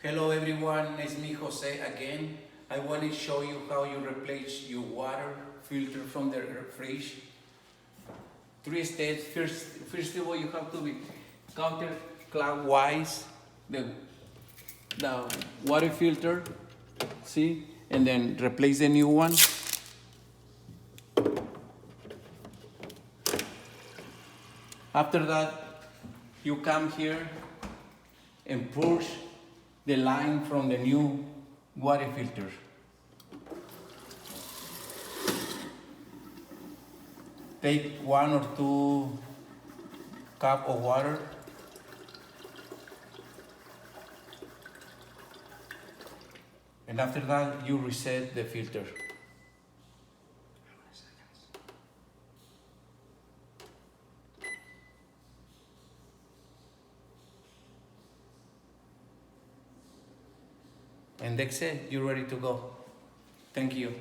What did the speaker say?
Hello everyone, it's me Jose again. I want to show you how you replace your water filter from the fridge. 3 steps. First of all, you have to be counterclockwise the water filter, see, and then replace the new one. After that, you come here and push the line from the new water filter. Take 1 or 2 cups of water. And after that, you reset the filter. And that's it, you're ready to go. Thank you.